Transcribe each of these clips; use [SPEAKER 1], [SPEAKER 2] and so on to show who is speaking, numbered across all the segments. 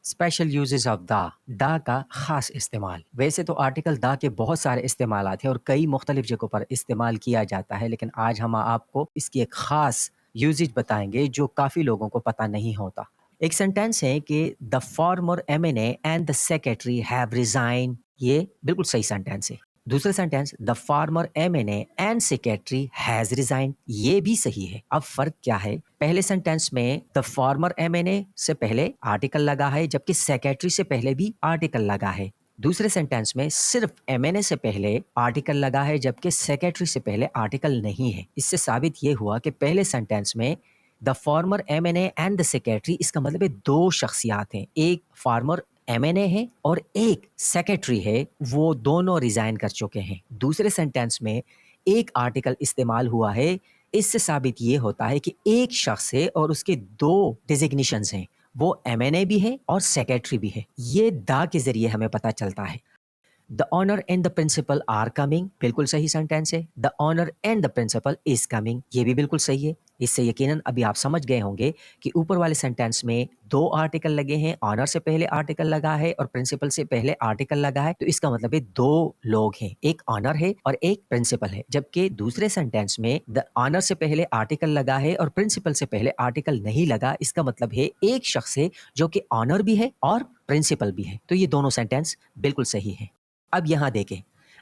[SPEAKER 1] Special uses of the کا خاص استعمال. ویسے تو آرٹیکل دا کے بہت سارے استعمالات ہیں اور کئی مختلف جگہوں پر استعمال کیا جاتا ہے، لیکن آج ہم آپ کو اس کی ایک خاص یوزج بتائیں گے جو کافی لوگوں کو پتہ نہیں ہوتا. ایک سینٹینس ہے کہ the former M N A and the secretary have resign. یہ بالکل صحیح سینٹینس ہے. دوسرا sentence the former M N A and secretary has resign. یہ بھی صحیح ہے. اب فرق کیا ہے؟ پہلے سینٹینس میں دا فارمر ایم این اے سے پہلے آرٹیکل لگا ہے جبکہ سیکرٹری سے پہلے بھی آرٹیکل لگا ہے. دوسرے سینٹینس میں صرف ایم این اے سے پہلے آرٹیکل لگا ہے جبکہ سیکرٹری سے پہلے آرٹیکل نہیں ہے. اس سے ثابت یہ ہوا کہ پہلے سینٹینس میں the former M N A and the secretary, اس کا مطلب ہے دو شخصیات ہیں، ایک فارمر ایم این اے ہے اور ایک سیکرٹری ہے، وہ دونوں ریزائن کر چکے ہیں. دوسرے سینٹینس میں ایک آرٹیکل استعمال ہوا ہے. اس سے ثابت یہ ہوتا ہے کہ ایک شخص ہے اور اس کے دو ڈیزگنیشنز ہیں، وہ ایم این اے بھی ہے اور سیکرٹری بھی ہے. یہ دا کے ذریعے ہمیں پتہ چلتا ہے. The owner and the principal are coming, بالکل صحیح سینٹینس ہے. The owner and the principal is coming, یہ بھی بالکل صحیح ہے. اس سے یقیناً ابھی آپ سمجھ گئے ہوں گے کہ اوپر والے سینٹینس میں دو آرٹیکل لگے ہیں، آنر سے پہلے آرٹیکل لگا ہے اور پرنسپل سے پہلے آرٹیکل لگا ہے، تو اس کا مطلب ہے دو لوگ ہیں، ایک آنر ہے اور ایک پرنسپل ہے. جبکہ دوسرے سینٹینس میں دا آنر سے پہلے آرٹیکل لگا ہے اور پرنسپل سے پہلے آرٹیکل نہیں لگا. اس کا مطلب ہے ایک شخص ہے جو کہ آنر بھی ہے اور پرنسپل بھی ہے. تو یہ دونوں سینٹینس بالکل صحیح ہیں. اب یہاں دیکھیں،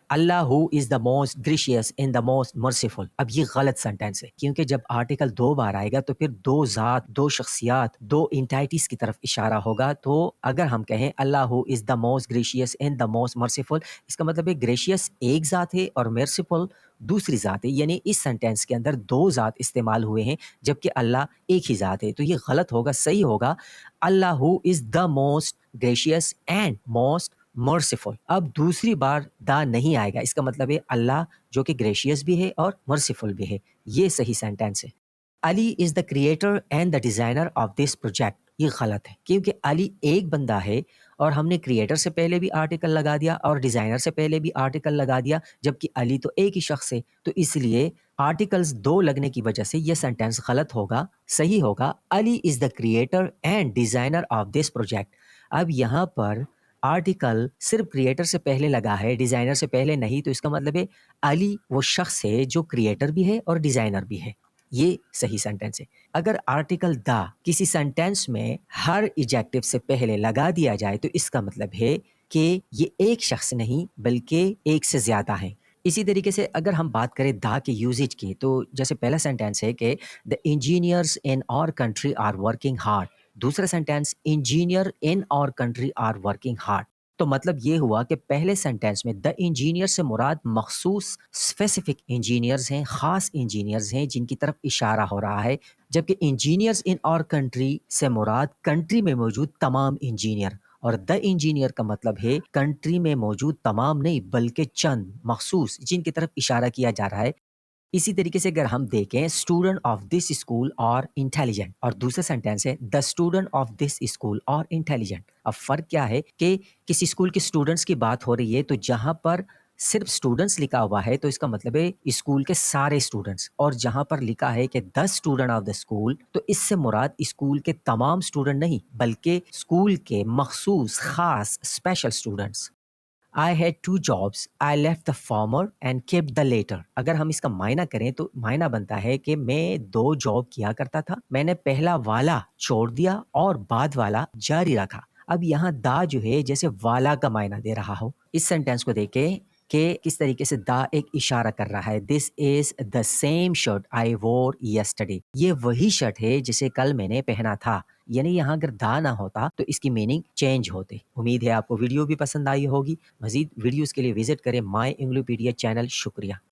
[SPEAKER 1] Allah who is the most gracious and the most merciful. اب یہ غلط سینٹینس ہے کیونکہ جب آرٹیکل دو بار آئے گا تو پھر دو ذات، دو شخصیات، دو انٹائٹیز کی طرف اشارہ ہوگا. تو اگر ہم کہیں Allah who is the most gracious and the most merciful, اس کا مطلب ہے گریشیس ایک ذات ہے اور مرسیفل دوسری ذات ہے. یعنی اس سینٹینس کے اندر دو ذات استعمال ہوئے ہیں جبکہ اللہ ایک ہی ذات ہے. تو یہ غلط ہوگا. صحیح ہوگا Allah who is the most gracious and most merciful. اب دوسری بار دا نہیں آئے گا، اس کا مطلب ہے اللہ جو کہ گریشیس بھی ہے اور مرسیفل بھی ہے. یہ صحیح سینٹینس ہے. Ali is the creator and the designer of this project. یہ غلط ہے کیونکہ علی ایک بندہ ہے اور ہم نے کریٹر سے پہلے بھی آرٹیکل لگا دیا اور ڈیزائنر سے پہلے بھی آرٹیکل لگا دیا، جبکہ علی تو ایک ہی شخص ہے. تو اس لیے آرٹیکلز دو لگنے کی وجہ سے یہ سینٹینس غلط ہوگا. صحیح ہوگا Ali is the creator and designer of this project. اب یہاں پر آرٹیکل صرف کریٹر سے پہلے لگا ہے، ڈیزائنر سے پہلے نہیں. تو اس کا مطلب ہے علی وہ شخص ہے جو کریٹر بھی ہے اور ڈیزائنر بھی ہے. یہ صحیح سینٹینس ہے. اگر آرٹیکل دا کسی سینٹینس میں ہر ایجیکٹو سے پہلے لگا دیا جائے تو اس کا مطلب ہے کہ یہ ایک شخص نہیں بلکہ ایک سے زیادہ ہیں. اسی طریقے سے اگر ہم بات کریں دا کے یوزیج کی، تو جیسے پہلا سینٹینس ہے کہ the engineers in our country are working hard. دوسرا sentence engineer in our country are working hard. تو مطلب یہ ہوا کہ پہلے سینٹینس میں دا انجینئر سے مراد مخصوص اسپیسیفک انجینئرز ہیں، خاص انجینئرز ہیں جن کی طرف اشارہ ہو رہا ہے، جبکہ انجینئرز ان آور کنٹری سے مراد کنٹری میں موجود تمام انجینئر. اور دا انجینئر کا مطلب ہے کنٹری میں موجود تمام نہیں بلکہ چند مخصوص جن کی طرف اشارہ کیا جا رہا ہے. اسی طریقے سے اگر ہم دیکھیں اسٹوڈنٹ آف دس اسکول اور انٹیلیجنٹ، اور دوسرا سینٹینس ہے the student of this school اور انٹیلیجنٹ. اب فرق کیا ہے کہ کسی اسکول کے اسٹوڈنٹس کی بات ہو رہی ہے تو جہاں پر صرف اسٹوڈنٹس لکھا ہوا ہے تو اس کا مطلب ہے اسکول کے سارے اسٹوڈنٹس، اور جہاں پر لکھا ہے کہ the student of the school تو اس سے مراد اسکول کے تمام اسٹوڈنٹ نہیں بلکہ اسکول کے مخصوص خاص special students. I had two jobs. I left the former and kept the later. اگر ہم اس کا معنی کریں تو معنی بنتا ہے کہ میں دو جاب کیا کرتا تھا، میں نے پہلا والا چھوڑ دیا اور بعد والا جاری رکھا. اب یہاں دا جو ہے جیسے والا کا معنی دے رہا ہو. اس سینٹینس کو دیکھیں کہ کس طریقے سے دا ایک اشارہ کر رہا ہے. دس از دا سیم شرٹ آئی وور یسٹرڈے. یہ وہی شرٹ ہے جسے کل میں نے پہنا تھا. یعنی یہاں اگر دا نہ ہوتا تو اس کی میننگ چینج ہوتے. امید ہے آپ کو ویڈیو بھی پسند آئی ہوگی. مزید ویڈیوز کے لیے وزٹ کریں مائی انگلوپیڈیا چینل. شکریہ.